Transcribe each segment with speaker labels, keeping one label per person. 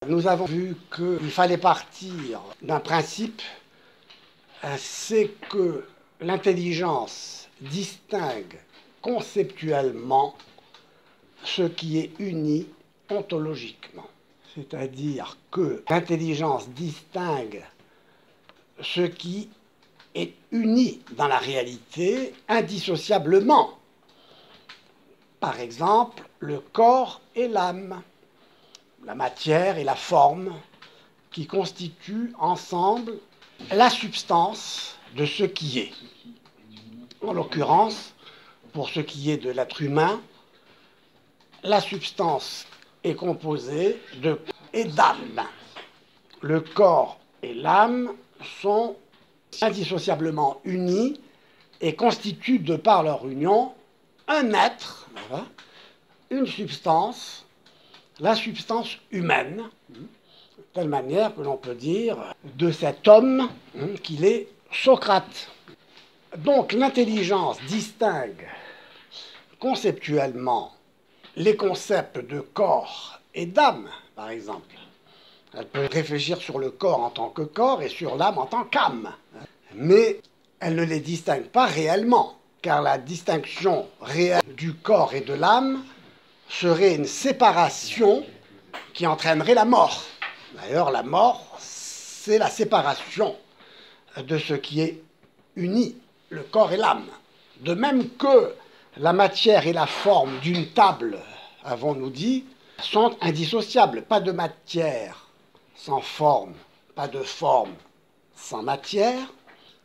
Speaker 1: Nous avons vu qu'il fallait partir d'un principe, c'est que l'intelligence distingue conceptuellement ce qui est uni ontologiquement. C'est-à-dire que l'intelligence distingue ce qui est uni dans la réalité indissociablement. Par exemple, le corps et l'âme, la matière et la forme, qui constituent ensemble la substance de ce qui est. En l'occurrence, pour ce qui est de l'être humain, la substance est composée de corps et d'âme. Le corps et l'âme sont indissociablement unis et constituent, de par leur union, un être, une substance, la substance humaine, de telle manière que l'on peut dire de cet homme qu'il est Socrate. Donc l'intelligence distingue conceptuellement les concepts de corps et d'âme, par exemple. Elle peut réfléchir sur le corps en tant que corps et sur l'âme en tant qu'âme. Mais elle ne les distingue pas réellement, car la distinction réelle du corps et de l'âme serait une séparation qui entraînerait la mort. D'ailleurs, la mort, c'est la séparation de ce qui est uni, le corps et l'âme. De même que la matière et la forme d'une table, avons-nous dit, sont indissociables. Pas de matière sans forme, pas de forme sans matière,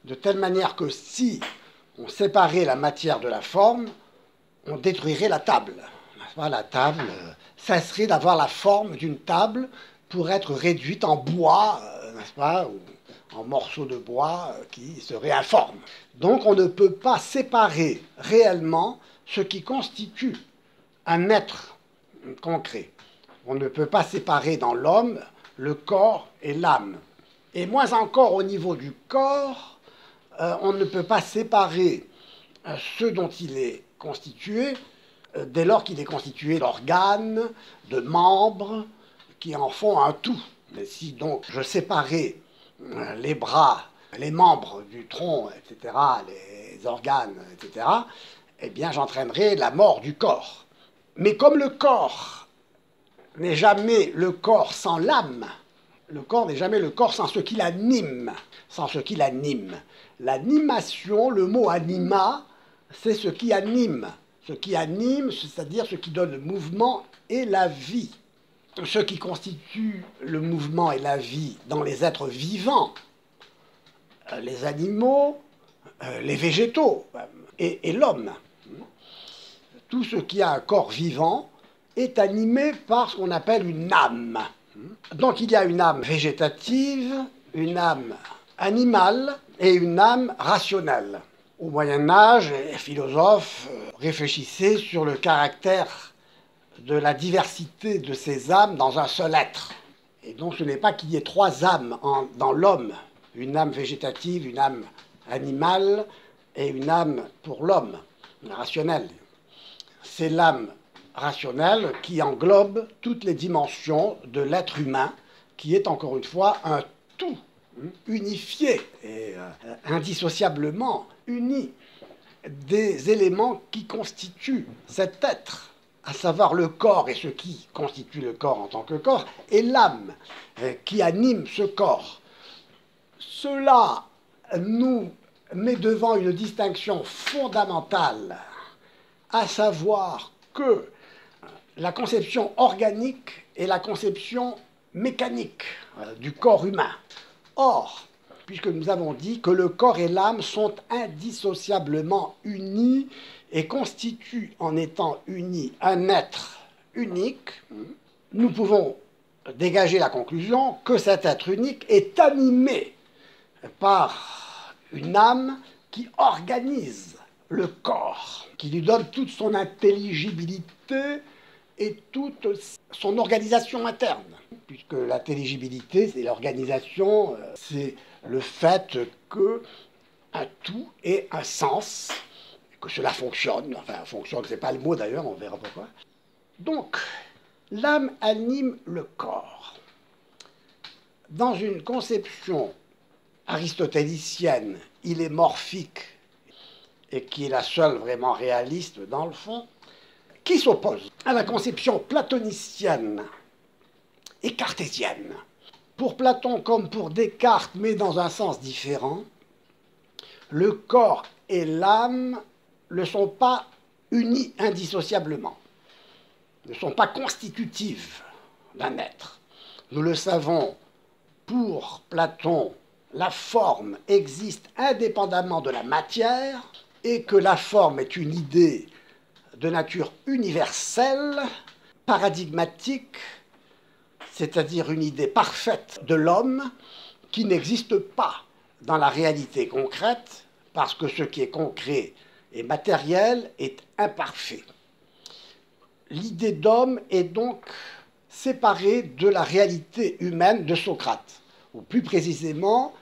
Speaker 1: de telle manière que si on séparait la matière de la forme, on détruirait la table. La table cesserait d'avoir la forme d'une table pour être réduite en bois, n'est-ce pas, ou en morceaux de bois qui seraient informes. Donc on ne peut pas séparer réellement ce qui constitue un être concret. On ne peut pas séparer dans l'homme le corps et l'âme. Et moins encore au niveau du corps, on ne peut pas séparer ce dont il est constitué dès lors qu'il est constitué d'organes, de membres qui en font un tout. Mais si donc je séparais les bras, les membres du tronc, etc., les organes, etc., eh bien j'entraînerais la mort du corps. Mais comme le corps n'est jamais le corps sans l'âme, le corps n'est jamais le corps sans ce qui l'anime, sans ce qui l'anime. L'animation, le mot anima, c'est ce qui anime. Ce qui anime, c'est-à-dire ce qui donne le mouvement et la vie. Ce qui constitue le mouvement et la vie dans les êtres vivants, les animaux, les végétaux et l'homme. Tout ce qui a un corps vivant est animé par ce qu'on appelle une âme. Donc il y a une âme végétative, une âme animale et une âme rationnelle. Au Moyen-Âge, les philosophes réfléchissaient sur le caractère de la diversité de ces âmes dans un seul être. Et donc ce n'est pas qu'il y ait trois âmes dans l'homme, une âme végétative, une âme animale et une âme pour l'homme, rationnelle. C'est l'âme rationnelle qui englobe toutes les dimensions de l'être humain, qui est encore une fois un tout unifié et indissociablement uni des éléments qui constituent cet être, à savoir le corps et ce qui constitue le corps en tant que corps, et l'âme qui anime ce corps. Cela nous met devant une distinction fondamentale, à savoir que la conception organique et la conception mécanique du corps humain. Or, puisque nous avons dit que le corps et l'âme sont indissociablement unis et constituent en étant unis un être unique, nous pouvons dégager la conclusion que cet être unique est animé par une âme qui organise le corps, qui lui donne toute son intelligibilité et toute son organisation interne. Puisque l'intelligibilité, c'est l'organisation, c'est le fait qu'un tout ait un sens, que cela fonctionne. Enfin, fonctionne, c'est pas le mot d'ailleurs, on verra pourquoi. Donc, l'âme anime le corps. Dans une conception aristotélicienne, il est morphique et qui est la seule vraiment réaliste dans le fond, qui s'oppose à la conception platonicienne et cartésienne. Pour Platon comme pour Descartes, mais dans un sens différent, le corps et l'âme ne sont pas unis indissociablement, ne sont pas constitutives d'un être. Nous le savons, pour Platon, la forme existe indépendamment de la matière et que la forme est une idée de nature universelle, paradigmatique, c'est-à-dire une idée parfaite de l'homme qui n'existe pas dans la réalité concrète parce que ce qui est concret et matériel est imparfait. L'idée d'homme est donc séparée de la réalité humaine de Socrate, ou plus précisément,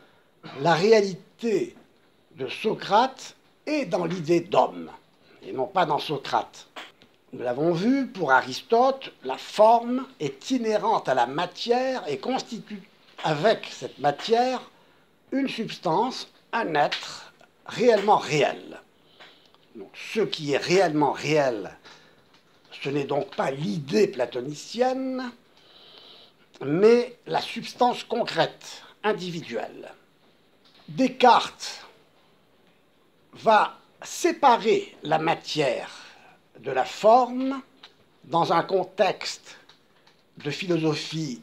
Speaker 1: la réalité de Socrate est dans l'idée d'homme, et non pas dans Socrate. Nous l'avons vu, pour Aristote, la forme est inhérente à la matière et constitue avec cette matière une substance, un être réellement réel. Donc, ce qui est réellement réel, ce n'est donc pas l'idée platonicienne, mais la substance concrète, individuelle. Descartes va séparer la matière de la forme dans un contexte de philosophie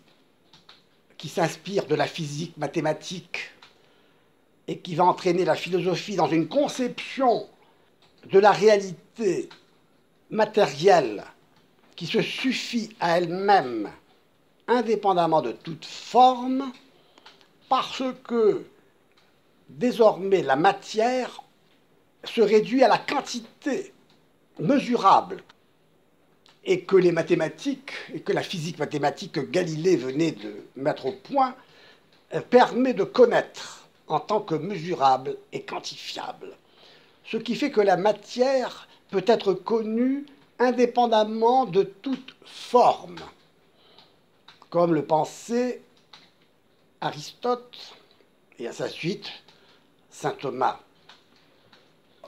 Speaker 1: qui s'inspire de la physique mathématique et qui va entraîner la philosophie dans une conception de la réalité matérielle qui se suffit à elle-même indépendamment de toute forme, parce que désormais la matière se réduit à la quantité mesurable et que les mathématiques et que la physique mathématique que Galilée venait de mettre au point permet de connaître en tant que mesurable et quantifiable. Ce qui fait que la matière peut être connue indépendamment de toute forme, comme le pensait Aristote et à sa suite saint Thomas.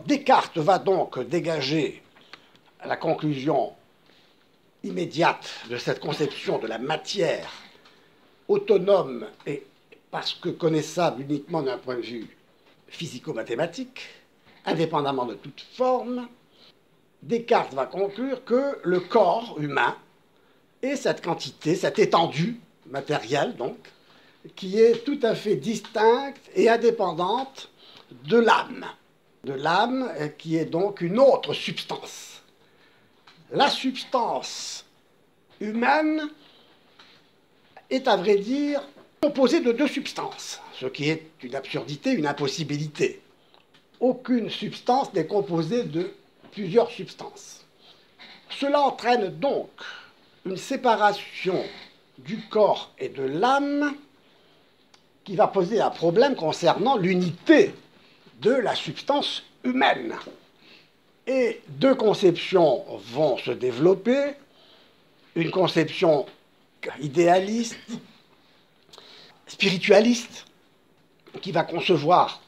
Speaker 1: Descartes va donc dégager la conclusion immédiate de cette conception de la matière autonome et parce que connaissable uniquement d'un point de vue physico-mathématique, indépendamment de toute forme. Descartes va conclure que le corps humain est cette quantité, cette étendue matérielle donc, qui est tout à fait distincte et indépendante de l'âme qui est donc une autre substance. La substance humaine est à vrai dire composée de deux substances, ce qui est une absurdité, une impossibilité. Aucune substance n'est composée de plusieurs substances. Cela entraîne donc une séparation du corps et de l'âme qui va poser un problème concernant l'unité de la substance humaine. Et deux conceptions vont se développer, une conception idéaliste, spiritualiste, qui va concevoir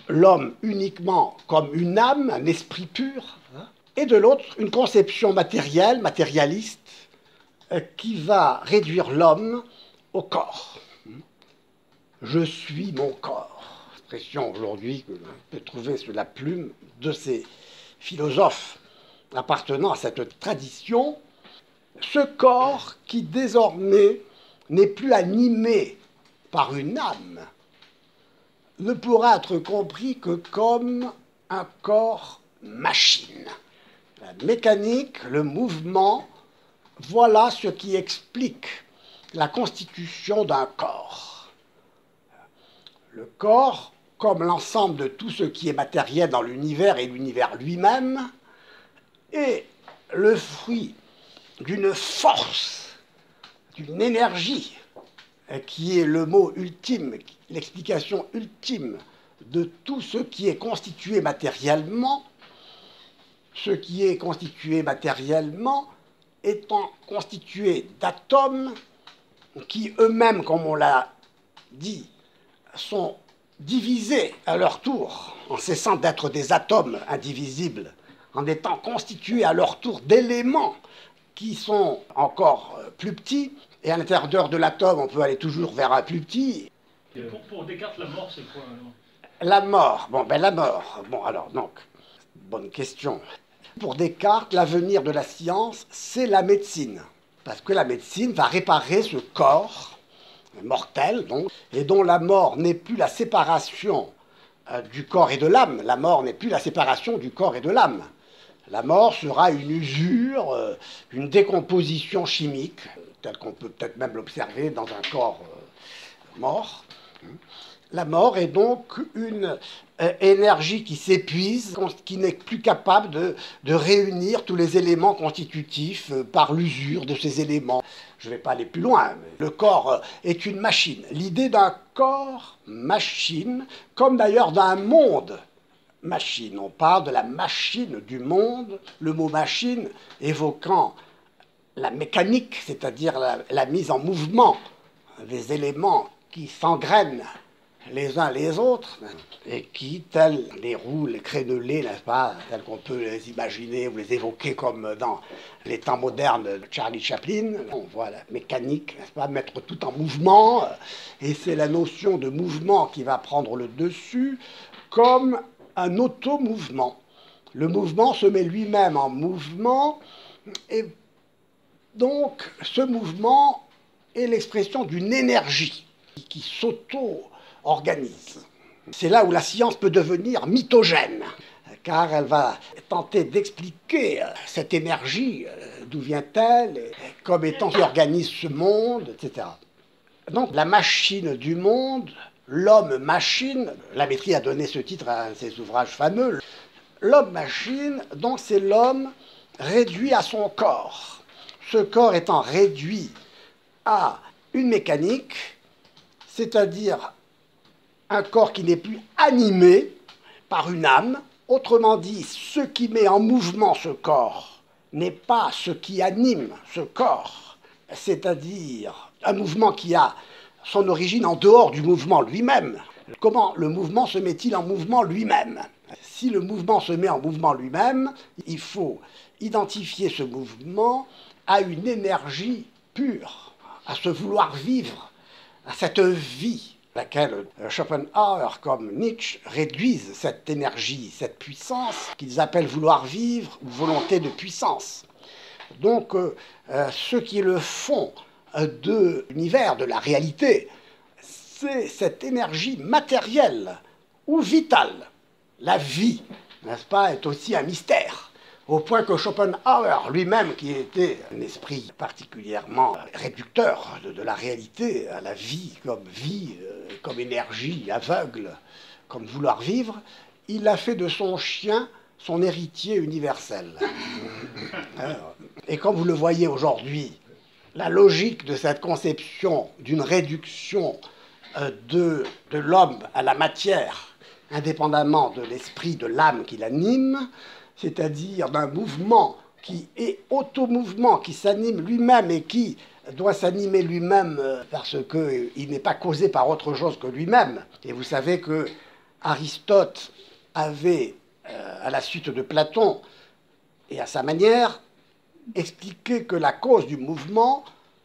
Speaker 1: l'homme uniquement comme une âme, un esprit pur, et de l'autre, une conception matérielle, matérialiste, qui va réduire l'homme au corps. Je suis mon corps. Expression aujourd'hui que l'on peut trouver sous la plume de ces philosophes appartenant à cette tradition. Ce corps qui désormais n'est plus animé par une âme ne pourra être compris que comme un corps machine. La mécanique, le mouvement, voilà ce qui explique la constitution d'un corps. Le corps, comme l'ensemble de tout ce qui est matériel dans l'univers et l'univers lui-même, est le fruit d'une force, d'une énergie, qui est le mot ultime, l'explication ultime de tout ce qui est constitué matériellement, ce qui est constitué matériellement étant constitué d'atomes qui eux-mêmes, comme on l'a dit, sont divisés à leur tour, en cessant d'être des atomes indivisibles, en étant constitués à leur tour d'éléments qui sont encore plus petits, et à l'intérieur de l'atome, on peut aller toujours vers un plus petit.
Speaker 2: Pour Descartes, la mort, c'est quoi alors?
Speaker 1: La mort, la mort, alors donc, bonne question. Pour Descartes, l'avenir de la science, c'est la médecine, parce que la médecine va réparer ce corps mortel, donc, et dont la mort n'est plus la séparation du corps et de l'âme. La mort n'est plus la séparation du corps et de l'âme. La mort sera une usure, une décomposition chimique, telle qu'on peut peut-être même l'observer dans un corps mort. La mort est donc une énergie qui s'épuise, qui n'est plus capable de réunir tous les éléments constitutifs par l'usure de ces éléments. Je ne vais pas aller plus loin, mais le corps est une machine. L'idée d'un corps machine, comme d'ailleurs d'un monde machine. On parle de la machine du monde, le mot machine évoquant la mécanique, c'est-à-dire la mise en mouvement des éléments qui s'engrènent les uns les autres, et qui, tels les roues, les crénelés, n'est-ce pas, tels qu'on peut les imaginer ou les évoquer comme dans les temps modernes de Charlie Chaplin, on voit la mécanique, n'est-ce pas, mettre tout en mouvement, et c'est la notion de mouvement qui va prendre le dessus comme un automouvement. Le mouvement se met lui-même en mouvement, et donc ce mouvement est l'expression d'une énergie qui s'auto-organise. C'est là où la science peut devenir mythogène, car elle va tenter d'expliquer cette énergie, d'où vient-elle, comme étant qui organise ce monde, etc. Donc la machine du monde, l'homme-machine, La Métrie a donné ce titre à un de ses ouvrages fameux, l'homme-machine, donc c'est l'homme réduit à son corps. Ce corps étant réduit à une mécanique, c'est-à-dire un corps qui n'est plus animé par une âme. Autrement dit, ce qui met en mouvement ce corps n'est pas ce qui anime ce corps, c'est-à-dire un mouvement qui a son origine en dehors du mouvement lui-même. Comment le mouvement se met-il en mouvement lui-même? Si le mouvement se met en mouvement lui-même, il faut identifier ce mouvement à une énergie pure, à ce vouloir vivre, à cette vie, laquelle Schopenhauer comme Nietzsche réduisent cette énergie, cette puissance qu'ils appellent vouloir vivre ou volonté de puissance. Donc ce qui est le fond de l'univers, de la réalité, c'est cette énergie matérielle ou vitale. La vie, n'est-ce pas, est aussi un mystère. Au point que Schopenhauer lui-même, qui était un esprit particulièrement réducteur de la réalité à la vie, comme énergie aveugle, comme vouloir vivre, il a fait de son chien son héritier universel. Et comme vous le voyez aujourd'hui, la logique de cette conception d'une réduction de l'homme à la matière, indépendamment de l'esprit, de l'âme qui l'anime, c'est-à-dire d'un mouvement qui est automouvement, qui s'anime lui-même et qui doit s'animer lui-même parce qu'il n'est pas causé par autre chose que lui-même. Et vous savez que Aristote avait, à la suite de Platon, et à sa manière, expliqué que la cause du mouvement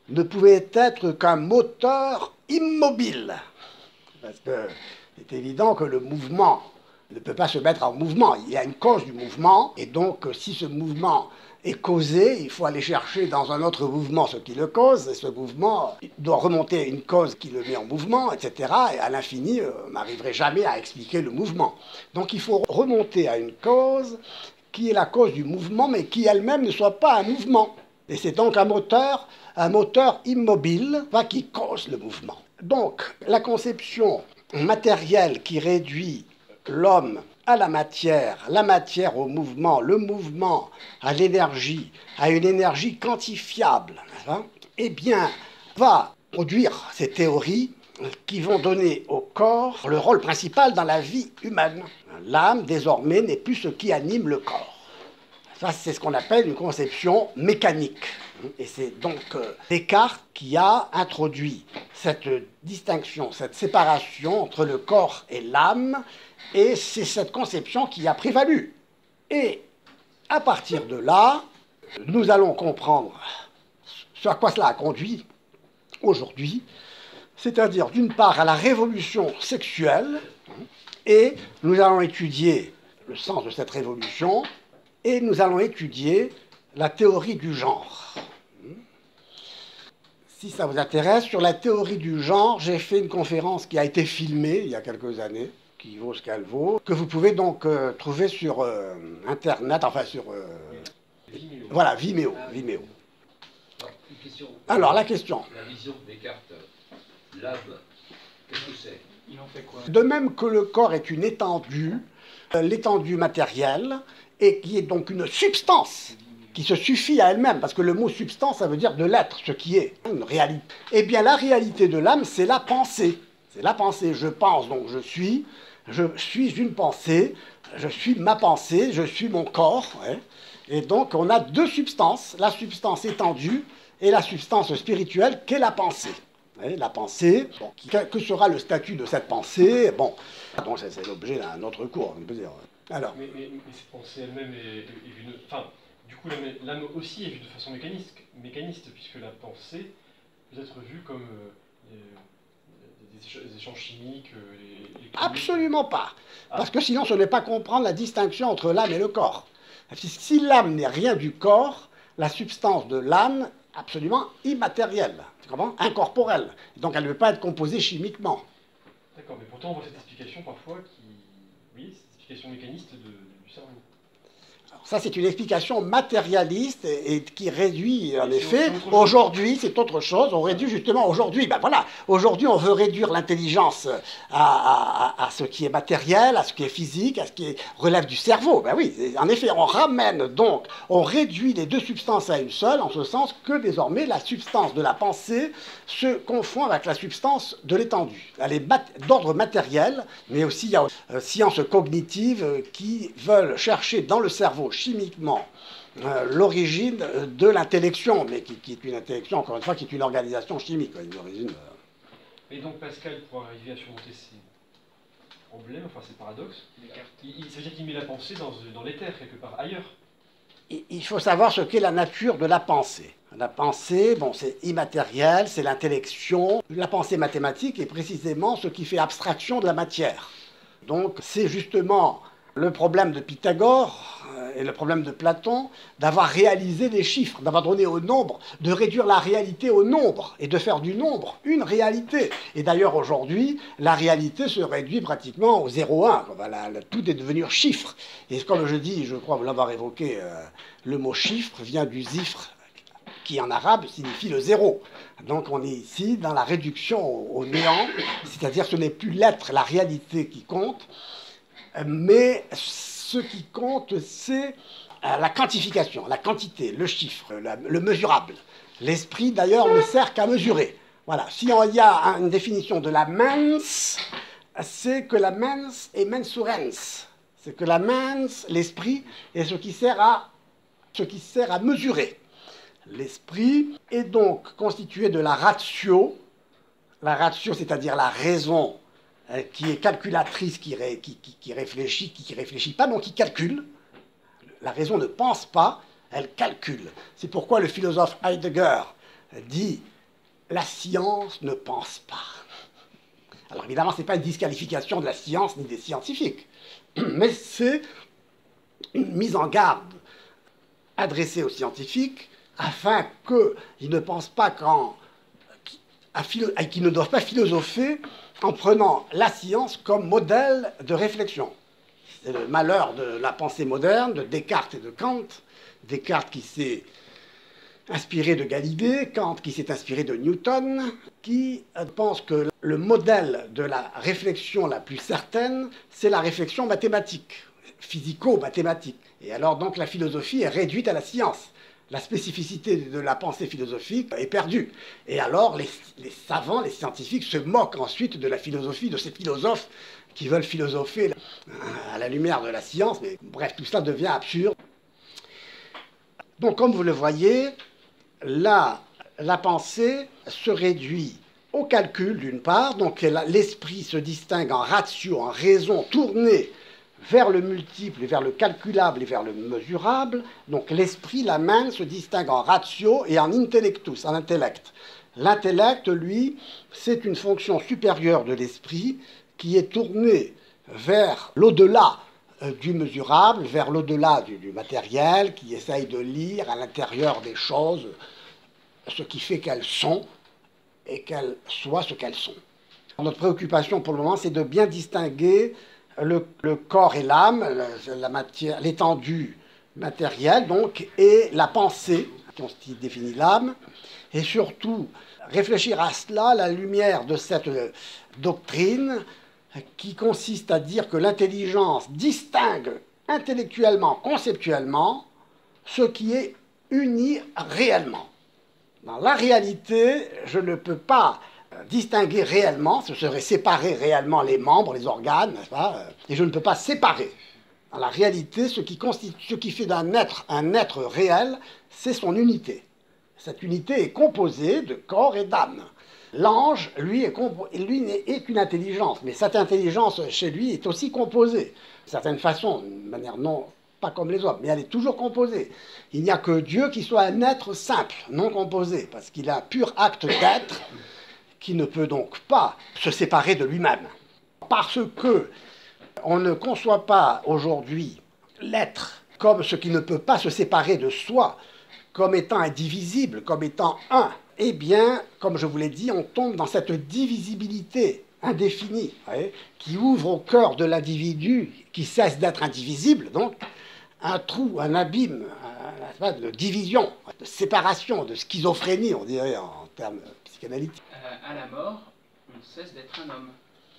Speaker 1: ne pouvait être qu'un moteur immobile. Parce que c'est évident que le mouvement ne peut pas se mettre en mouvement. Il y a une cause du mouvement, et donc si ce mouvement est causé, il faut aller chercher dans un autre mouvement ce qui le cause, et ce mouvement doit remonter à une cause qui le met en mouvement, etc. Et à l'infini, on n'arriverait jamais à expliquer le mouvement. Donc il faut remonter à une cause qui est la cause du mouvement, mais qui elle-même ne soit pas un mouvement. Et c'est donc un moteur immobile qui cause le mouvement. Donc la conception matérielle qui réduit l'homme à la matière au mouvement, le mouvement à l'énergie, à une énergie quantifiable, eh bien, va produire ces théories qui vont donner au corps le rôle principal dans la vie humaine. L'âme, désormais, n'est plus ce qui anime le corps. Ça, c'est ce qu'on appelle une conception mécanique. Et c'est donc Descartes qui a introduit cette distinction, cette séparation entre le corps et l'âme, et c'est cette conception qui a prévalu. Et à partir de là, nous allons comprendre ce à quoi cela a conduit aujourd'hui, c'est-à-dire d'une part à la révolution sexuelle, et nous allons étudier le sens de cette révolution, et nous allons étudier la théorie du genre. Si ça vous intéresse, sur la théorie du genre, j'ai fait une conférence qui a été filmée il y a quelques années, qui vaut ce qu'elle vaut, que vous pouvez donc trouver sur Internet, enfin sur...
Speaker 3: Vimeo.
Speaker 1: Voilà, Vimeo. Vimeo.
Speaker 3: Une question.
Speaker 1: Alors, la question.
Speaker 3: La vision de Descartes, l'âme, qu'est-ce que c'est?
Speaker 2: Il en fait quoi?
Speaker 1: De même que le corps est une étendue, l'étendue matérielle, et qui est donc une substance qui se suffit à elle-même, parce que le mot substance, ça veut dire de l'être, ce qui est une réalité. Eh bien, la réalité de l'âme, c'est la pensée. C'est la pensée. Je pense, donc je suis une pensée, je suis ma pensée, je suis mon corps. Ouais. Et donc, on a deux substances, la substance étendue et la substance spirituelle, qu'est la pensée. Ouais, la pensée, bon, que sera le statut de cette pensée? Bon, donc c'est l'objet d'un autre cours, on peut dire. Alors,
Speaker 4: mais cette pensée elle-même est vue de... Enfin, du coup, l'âme aussi est vue de façon mécaniste, puisque la pensée peut être vue comme des échanges chimiques, les
Speaker 1: absolument pas. Parce que sinon, ce n'est pas comprendre la distinction entre l'âme et le corps. Si l'âme n'est rien du corps, la substance de l'âme est absolument immatérielle, tu comprends? Incorporelle. Donc elle ne peut pas être composée chimiquement.
Speaker 4: D'accord, mais pourtant on voit cette explication parfois qui... Oui, cette explication mécaniste du cerveau.
Speaker 1: Ça, c'est une explication matérialiste et qui réduit, en effet, aujourd'hui, c'est autre chose, on réduit justement aujourd'hui, ben voilà, aujourd'hui on veut réduire l'intelligence à ce qui est matériel, à ce qui est physique, à ce qui relève du cerveau. Ben oui, en effet, on ramène donc, on réduit les deux substances à une seule, en ce sens que désormais la substance de la pensée se confond avec la substance de l'étendue. Elle est d'ordre matériel, mais aussi il y a sciences cognitives qui veulent chercher dans le cerveau chimiquement l'origine de l'intellection, mais qui est une intellection, encore une fois, qui est une organisation chimique. Une origine,
Speaker 4: Et donc Pascal, pour arriver à surmonter ces problèmes, enfin ces paradoxes, ça veut dire qu'il met la pensée dans l'éther, quelque part ailleurs.
Speaker 1: Il faut savoir ce qu'est la nature de la pensée. La pensée, bon, c'est immatériel, c'est l'intellection. La pensée mathématique est précisément ce qui fait abstraction de la matière. Donc c'est justement le problème de Pythagore et le problème de Platon d'avoir réalisé des chiffres, d'avoir donné au nombre, de réduire la réalité au nombre et de faire du nombre une réalité. Et d'ailleurs aujourd'hui, la réalité se réduit pratiquement au 0,1. Tout est devenu chiffre. Et comme je dis, je crois vous l'avoir évoqué, le mot chiffre vient du zifre, qui en arabe signifie le zéro. Donc on est ici dans la réduction au néant, c'est-à-dire ce n'est plus l'être, la réalité qui compte, mais ce qui compte, c'est la quantification, la quantité, le chiffre, le mesurable. L'esprit, d'ailleurs, ne sert qu'à mesurer. Voilà. Si il y a une définition de la mens, c'est que la mens est mensurens. C'est que la mens, l'esprit, est ce qui sert à mesurer. L'esprit est donc constitué de la ratio, c'est-à-dire la raison, qui est calculatrice, qui réfléchit pas, donc qui calcule. La raison ne pense pas, elle calcule. C'est pourquoi le philosophe Heidegger dit « la science ne pense pas ». Alors évidemment, ce n'est pas une disqualification de la science ni des scientifiques, mais c'est une mise en garde adressée aux scientifiques afin qu'ils ne pensent pas qu'ils ne doivent pas philosopher en prenant la science comme modèle de réflexion. C'est le malheur de la pensée moderne, de Descartes et de Kant. Descartes qui s'est inspiré de Galilée, Kant qui s'est inspiré de Newton, qui pense que le modèle de la réflexion la plus certaine, c'est la réflexion mathématique, physico-mathématique. Et alors donc la philosophie est réduite à la science. La spécificité de la pensée philosophique est perdue. Et alors, les savants, les scientifiques se moquent ensuite de la philosophie, de ces philosophes qui veulent philosopher à la lumière de la science. Mais bref, tout ça devient absurde. Donc, comme vous le voyez, la pensée se réduit au calcul d'une part, donc l'esprit se distingue en ratio, en raison tournée vers le multiple, vers le calculable et vers le mesurable. Donc l'esprit, la main, se distingue en ratio et en intellectus, en intellect. L'intellect, lui, c'est une fonction supérieure de l'esprit qui est tournée vers l'au-delà du mesurable, vers l'au-delà du matériel, qui essaye de lire à l'intérieur des choses ce qui fait qu'elles sont et qu'elles soient ce qu'elles sont. Notre préoccupation pour le moment, c'est de bien distinguer le corps et l'âme, la matière, l'étendue matérielle, donc, et la pensée, qui définit l'âme, et surtout réfléchir à cela à la lumière de cette doctrine qui consiste à dire que l'intelligence distingue intellectuellement, conceptuellement, ce qui est uni réellement. Dans la réalité, je ne peux pas distinguer réellement, ce serait séparer réellement les membres, les organes, n'est-ce pas, et je ne peux pas séparer. Dans la réalité, ce qui fait d'un être un être réel, c'est son unité. Cette unité est composée de corps et d'âme. L'ange, lui, est une intelligence, mais cette intelligence, chez lui, est aussi composée. D'une certaine façon, d'une manière non pas comme les autres, mais elle est toujours composée. Il n'y a que Dieu qui soit un être simple, non composé, parce qu'il a un pur acte d'être qui ne peut donc pas se séparer de lui-même. Parce que on ne conçoit pas aujourd'hui l'être comme ce qui ne peut pas se séparer de soi, comme étant indivisible, comme étant un, eh bien, comme je vous l'ai dit, on tombe dans cette divisibilité indéfinie, qui ouvre au cœur de l'individu, qui cesse d'être indivisible, donc, un trou, un abîme, de division, de séparation, de schizophrénie, on dirait en termes psychanalytiques.
Speaker 5: À la mort, on cesse d'être un homme,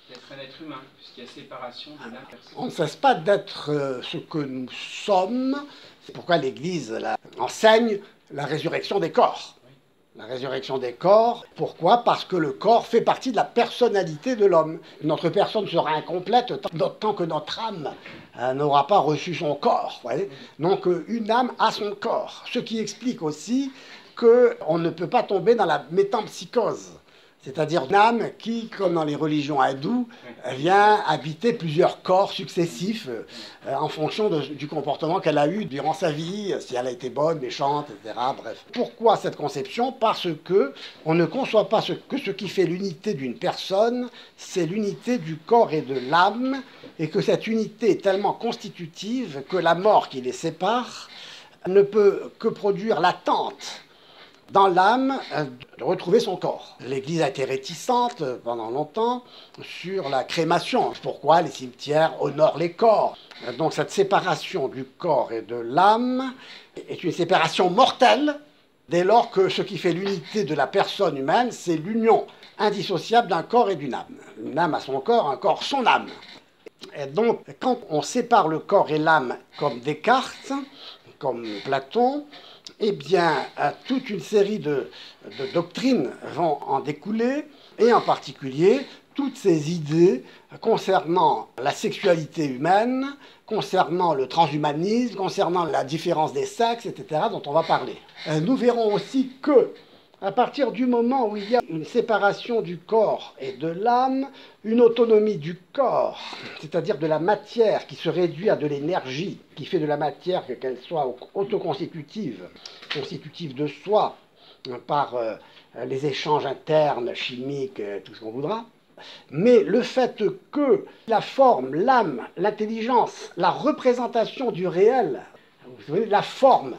Speaker 5: d'être un être humain, puisqu'il y a séparation de la personne.
Speaker 1: On ne cesse pas d'être ce que nous sommes. C'est pourquoi l'Église enseigne la résurrection des corps. La résurrection des corps, pourquoi? Parce que le corps fait partie de la personnalité de l'homme. Notre personne sera incomplète tant que notre âme n'aura pas reçu son corps. Voyez, donc une âme a son corps. Ce qui explique aussi qu'on ne peut pas tomber dans la métempsychose. C'est-à-dire une âme qui, comme dans les religions hindoues, vient habiter plusieurs corps successifs en fonction du comportement qu'elle a eu durant sa vie, si elle a été bonne, méchante, etc. Bref. Pourquoi cette conception? Parce que on ne conçoit pas que ce qui fait l'unité d'une personne, c'est l'unité du corps et de l'âme, et que cette unité est tellement constitutive que la mort qui les sépare ne peut que produire l'attente dans l'âme de retrouver son corps. L'Église a été réticente pendant longtemps sur la crémation. Pourquoi les cimetières honorent les corps? Donc cette séparation du corps et de l'âme est une séparation mortelle dès lors que ce qui fait l'unité de la personne humaine, c'est l'union indissociable d'un corps et d'une âme. Une âme a son corps, un corps son âme. Et donc quand on sépare le corps et l'âme comme Descartes, comme Platon, eh bien, toute une série de doctrines vont en découler, et en particulier toutes ces idées concernant la sexualité humaine, concernant le transhumanisme, concernant la différence des sexes, etc., dont on va parler. Nous verrons aussi que, à partir du moment où il y a une séparation du corps et de l'âme, une autonomie du corps, c'est-à-dire de la matière qui se réduit à de l'énergie, qui fait de la matière qu'elle soit autoconstitutive, constitutive de soi, par les échanges internes, chimiques, tout ce qu'on voudra. Mais le fait que la forme, l'âme, l'intelligence, la représentation du réel, vous savez, la forme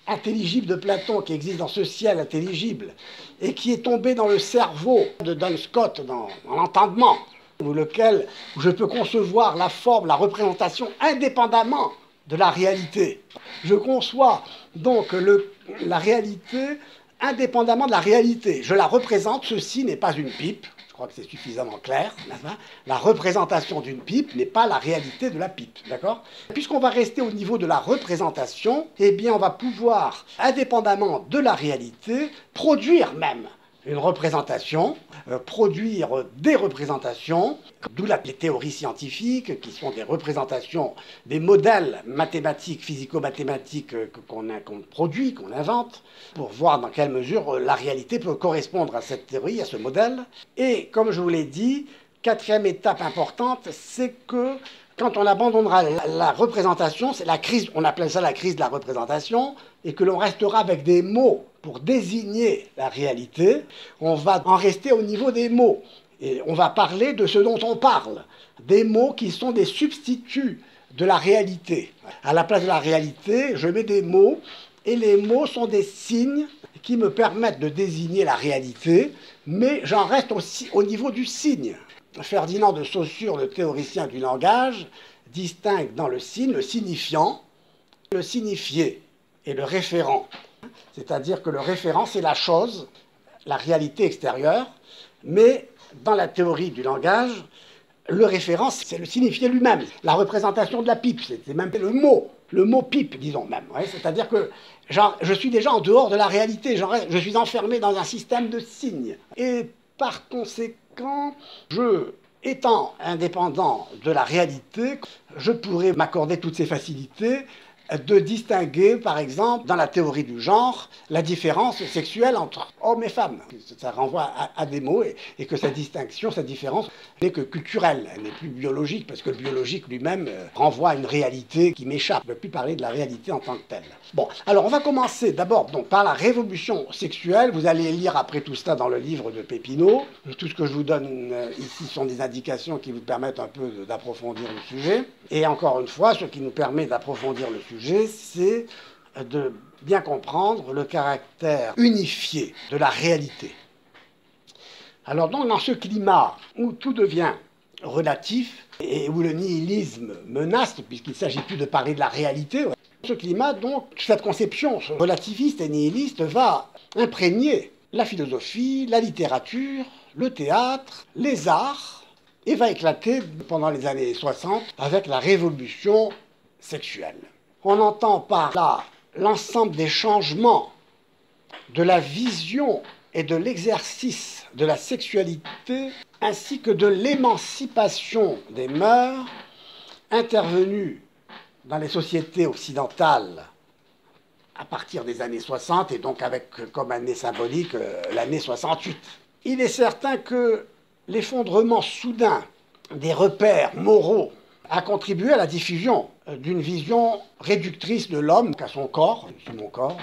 Speaker 1: intelligible de Platon qui existe dans ce ciel intelligible et qui est tombé dans le cerveau de Duns Scott, dans l'entendement, où je peux concevoir la forme, la représentation indépendamment de la réalité. Je conçois donc la réalité indépendamment de la réalité. Je la représente, ceci n'est pas une pipe. Je crois que c'est suffisamment clair. La représentation d'une pipe n'est pas la réalité de la pipe, d'accord? Puisqu'on va rester au niveau de la représentation, eh bien on va pouvoir, indépendamment de la réalité, produire même une représentation, produire des représentations, d'où les théories scientifiques, qui sont des représentations, des modèles mathématiques, physico-mathématiques qu'on produit, qu'on invente, pour voir dans quelle mesure la réalité peut correspondre à cette théorie, à ce modèle. Et comme je vous l'ai dit, quatrième étape importante, c'est que quand on abandonnera la représentation, c'est la crise, on appelle ça la crise de la représentation, et que l'on restera avec des mots pour désigner la réalité, on va en rester au niveau des mots. Et on va parler de ce dont on parle, des mots qui sont des substituts de la réalité. À la place de la réalité, je mets des mots, et les mots sont des signes qui me permettent de désigner la réalité, mais j'en reste aussi au niveau du signe. Ferdinand de Saussure, le théoricien du langage, distingue dans le signe le signifiant, le signifié et le référent. C'est-à-dire que le référent, c'est la chose, la réalité extérieure, mais dans la théorie du langage, le référent, c'est le signifié lui-même. La représentation de la pipe, c'est même le mot pipe, disons même. Ouais, c'est-à-dire que je suis déjà en dehors de la réalité, je suis enfermé dans un système de signes. Et par conséquent, étant indépendant de la réalité, je pourrais m'accorder toutes ces facilités de distinguer, par exemple, dans la théorie du genre, la différence sexuelle entre hommes et femmes. Ça renvoie à des mots et que cette distinction, cette différence n'est que culturelle, elle n'est plus biologique, parce que le biologique lui-même renvoie à une réalité qui m'échappe. Je ne peux plus parler de la réalité en tant que telle. Bon, alors on va commencer d'abord par la révolution sexuelle. Vous allez lire après tout cela dans le livre de Pépineau. Tout ce que je vous donne ici sont des indications qui vous permettent un peu d'approfondir le sujet. Et encore une fois, ce qui nous permet d'approfondir le sujet, c'est de bien comprendre le caractère unifié de la réalité. Alors donc, dans ce climat où tout devient relatif et où le nihilisme menace, puisqu'il ne s'agit plus de parler de la réalité, ce climat, donc, cette conception relativiste et nihiliste va imprégner la philosophie, la littérature, le théâtre, les arts, et va éclater pendant les années 60 avec la révolution sexuelle. On entend par là l'ensemble des changements de la vision et de l'exercice de la sexualité, ainsi que de l'émancipation des mœurs intervenues dans les sociétés occidentales à partir des années 60, et donc avec comme année symbolique l'année 68. Il est certain que l'effondrement soudain des repères moraux a contribué à la diffusion d'une vision réductrice de l'homme qu'à son corps, c'est mon corps,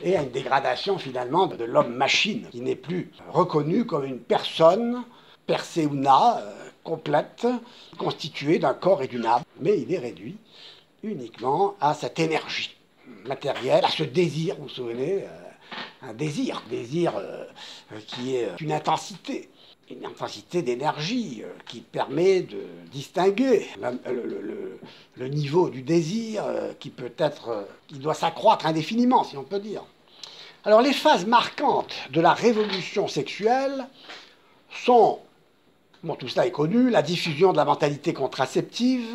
Speaker 1: et à une dégradation finalement de l'homme-machine, qui n'est plus reconnu comme une personne perséuna, complète, constituée d'un corps et d'une âme, mais il est réduit uniquement à cette énergie matérielle, à ce désir, vous vous souvenez, un désir qui est une intensité d'énergie qui permet de distinguer le niveau du désir qui doit s'accroître indéfiniment, si on peut dire. Alors les phases marquantes de la révolution sexuelle sont, bon, tout cela est connu, la diffusion de la mentalité contraceptive.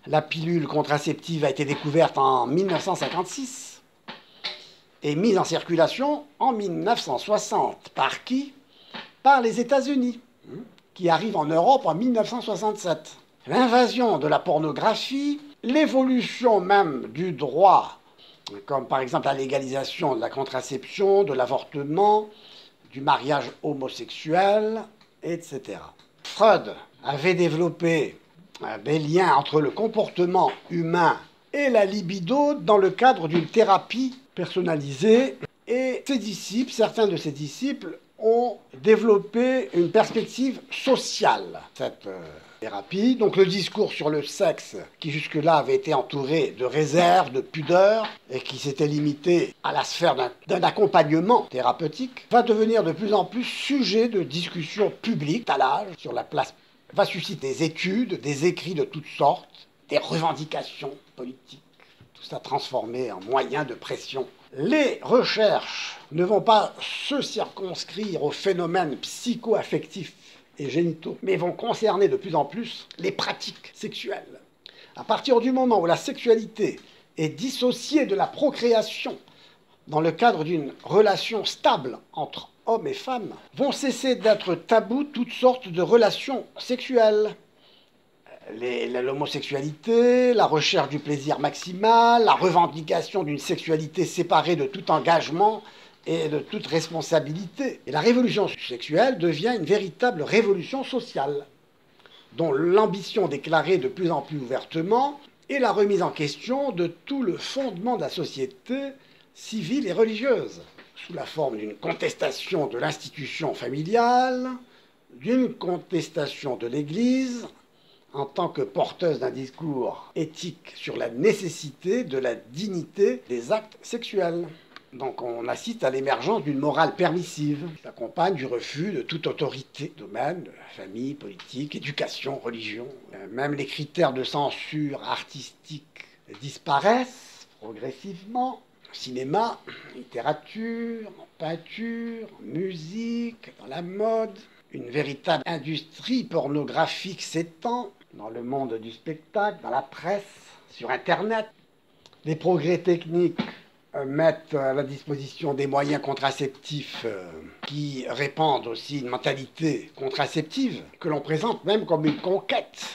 Speaker 1: La pilule contraceptive a été découverte en 1956 et mise en circulation en 1960. Par qui ? Par les États-Unis, qui arrivent en Europe en 1967. L'invasion de la pornographie, l'évolution même du droit, comme par exemple la légalisation de la contraception, de l'avortement, du mariage homosexuel, etc. Freud avait développé des liens entre le comportement humain et la libido dans le cadre d'une thérapie personnalisée. Et ses disciples, certains de ses disciples, ont développé une perspective sociale, cette thérapie. Donc le discours sur le sexe, qui jusque-là avait été entouré de réserve, de pudeur, et qui s'était limité à la sphère d'un accompagnement thérapeutique, va devenir de plus en plus sujet de discussion publique, à l'âge, sur la place, va susciter des études, des écrits de toutes sortes, des revendications politiques, tout ça transformé en moyen de pression. Les recherches ne vont pas se circonscrire aux phénomènes psycho-affectifs et génitaux, mais vont concerner de plus en plus les pratiques sexuelles. À partir du moment où la sexualité est dissociée de la procréation, dans le cadre d'une relation stable entre hommes et femmes, vont cesser d'être tabous toutes sortes de relations sexuelles. L'homosexualité, la recherche du plaisir maximal, la revendication d'une sexualité séparée de tout engagement et de toute responsabilité. Et la révolution sexuelle devient une véritable révolution sociale, dont l'ambition déclarée de plus en plus ouvertement est la remise en question de tout le fondement de la société civile et religieuse, sous la forme d'une contestation de l'institution familiale, d'une contestation de l'Église, en tant que porteuse d'un discours éthique sur la nécessité de la dignité des actes sexuels. Donc on assiste à l'émergence d'une morale permissive, qui s'accompagne du refus de toute autorité, domaine, famille, politique, éducation, religion. Même les critères de censure artistique disparaissent progressivement. Cinéma, littérature, peinture, musique, dans la mode. Une véritable industrie pornographique s'étend dans le monde du spectacle, dans la presse, sur Internet. Les progrès techniques mettent à la disposition des moyens contraceptifs qui répandent aussi une mentalité contraceptive que l'on présente même comme une conquête,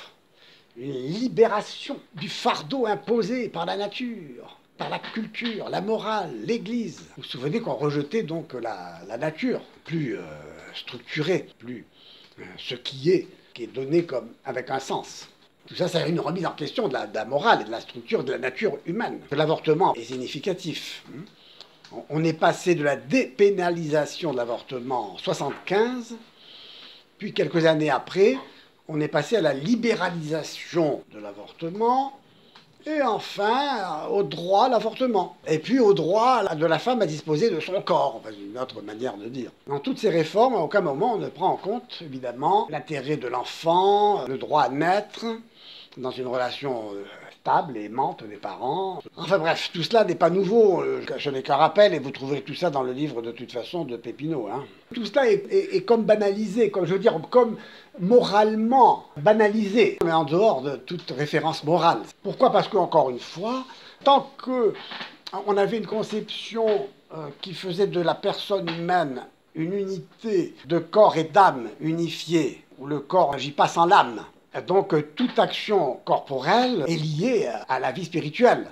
Speaker 1: une libération du fardeau imposé par la nature, par la culture, la morale, l'Église. Vous vous souvenez qu'on rejetait donc la nature, plus structurée, plus ce qui est donné comme avec un sens. Tout ça, c'est une remise en question de la morale et de la structure de la nature humaine. L'avortement est significatif. On est passé de la dépénalisation de l'avortement en 1975, puis quelques années après, on est passé à la libéralisation de l'avortement, et enfin au droit à l'avortement. Et puis au droit de la femme à disposer de son corps, enfin, une autre manière de dire. Dans toutes ces réformes, à aucun moment on ne prend en compte, évidemment, l'intérêt de l'enfant, le droit à naître, dans une relation stable et aimante des parents. Enfin bref, tout cela n'est pas nouveau, ce n'est qu'un rappel, et vous trouverez tout ça dans le livre de toute façon de Pépineau. Hein. Tout cela est comme banalisé, comme je veux dire, comme moralement banalisé, mais en dehors de toute référence morale. Pourquoi? Parce que, encore une fois, tant qu'on avait une conception qui faisait de la personne humaine une unité de corps et d'âme unifiée, où le corps n'agit pas sans l'âme, donc toute action corporelle est liée à la vie spirituelle.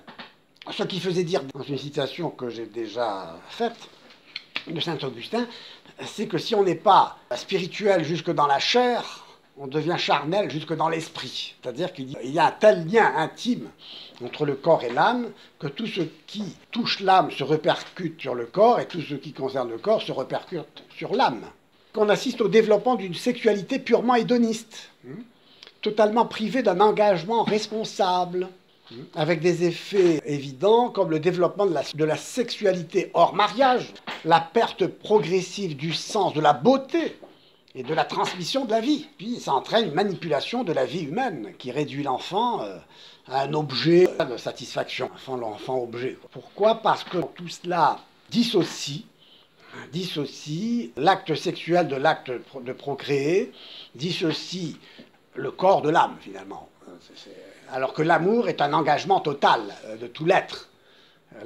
Speaker 1: Ce qui faisait dire, dans une citation que j'ai déjà faite, de saint Augustin, c'est que si on n'est pas spirituel jusque dans la chair, on devient charnel jusque dans l'esprit. C'est-à-dire qu'il y a un tel lien intime entre le corps et l'âme que tout ce qui touche l'âme se répercute sur le corps et tout ce qui concerne le corps se répercute sur l'âme. On assiste au développement d'une sexualité purement hédoniste, totalement privée d'un engagement responsable, avec des effets évidents comme le développement de la sexualité hors mariage, la perte progressive du sens de la beauté et de la transmission de la vie. Puis ça entraîne une manipulation de la vie humaine qui réduit l'enfant à un objet de satisfaction, l'enfant objet. Pourquoi? Parce que tout cela dissocie l'acte sexuel de l'acte de procréer, dissocie le corps de l'âme finalement. Alors que l'amour est un engagement total de tout l'être.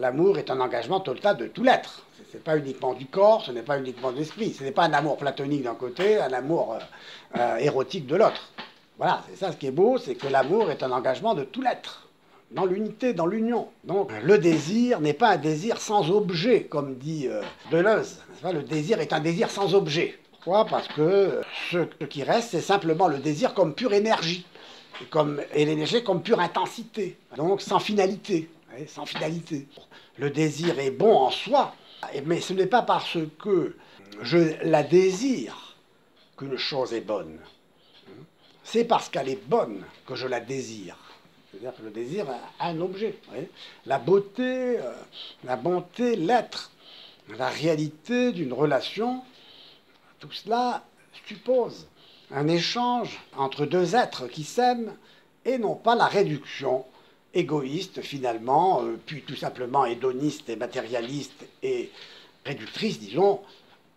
Speaker 1: L'amour est un engagement total de tout l'être. Ce n'est pas uniquement du corps, ce n'est pas uniquement de l'esprit. Ce n'est pas un amour platonique d'un côté, un amour érotique de l'autre. Voilà, c'est ça ce qui est beau, c'est que l'amour est un engagement de tout l'être, dans l'unité, dans l'union. Donc le désir n'est pas un désir sans objet, comme dit Deleuze. Le désir est un désir sans objet. Pourquoi? Parce que ce qui reste, c'est simplement le désir comme pure énergie. Et l'énergie comme pure intensité, donc sans finalité, sans finalité. Le désir est bon en soi, mais ce n'est pas parce que je la désire qu'une chose est bonne. C'est parce qu'elle est bonne que je la désire. C'est-à-dire que le désir a un objet. La beauté, la bonté, l'être, la réalité d'une relation, tout cela suppose un échange entre deux êtres qui s'aiment et non pas la réduction égoïste finalement, puis tout simplement hédoniste et matérialiste et réductrice, disons,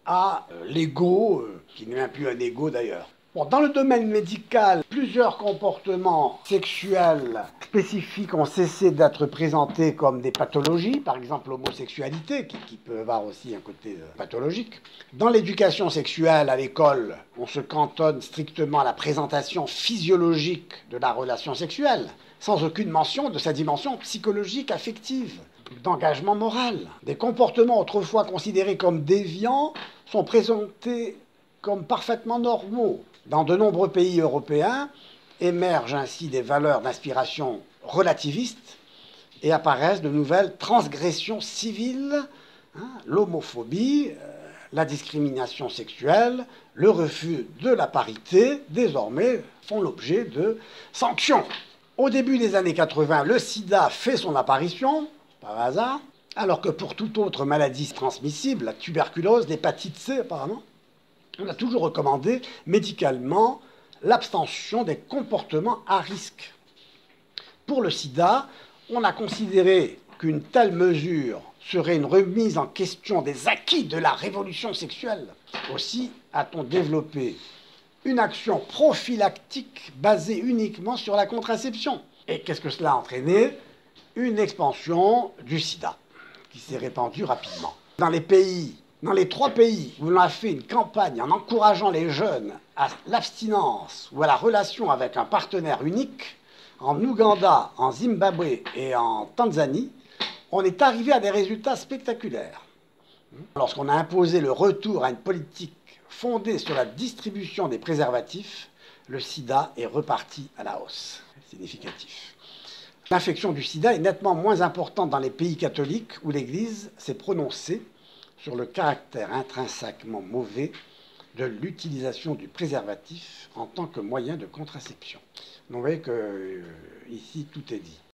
Speaker 1: à l'ego, qui n'est même plus un ego d'ailleurs. Bon, dans le domaine médical, plusieurs comportements sexuels spécifiques ont cessé d'être présentés comme des pathologies, par exemple l'homosexualité, qui peut avoir aussi un côté pathologique. Dans l'éducation sexuelle à l'école, on se cantonne strictement à la présentation physiologique de la relation sexuelle, sans aucune mention de sa dimension psychologique, affective, d'engagement moral. Des comportements autrefois considérés comme déviants sont présentés comme parfaitement normaux. Dans de nombreux pays européens émergent ainsi des valeurs d'inspiration relativistes et apparaissent de nouvelles transgressions civiles, l'homophobie, la discrimination sexuelle, le refus de la parité, désormais font l'objet de sanctions. Au début des années 80, le sida fait son apparition, par hasard, alors que pour toute autre maladie transmissible, la tuberculose, l'hépatite C apparemment, on a toujours recommandé médicalement l'abstention des comportements à risque. Pour le sida, on a considéré qu'une telle mesure serait une remise en question des acquis de la révolution sexuelle. Aussi a-t-on développé une action prophylactique basée uniquement sur la contraception. Et qu'est-ce que cela a entraîné? Une expansion du sida, qui s'est répandue rapidement. Dans les 3 pays où l'on a fait une campagne en encourageant les jeunes à l'abstinence ou à la relation avec un partenaire unique, en Ouganda, en Zimbabwe et en Tanzanie, on est arrivé à des résultats spectaculaires. Lorsqu'on a imposé le retour à une politique fondée sur la distribution des préservatifs, le sida est reparti à la hausse. Significatif. L'infection du sida est nettement moins importante dans les pays catholiques où l'Église s'est prononcée sur le caractère intrinsèquement mauvais de l'utilisation du préservatif en tant que moyen de contraception. Donc vous voyez que ici tout est dit.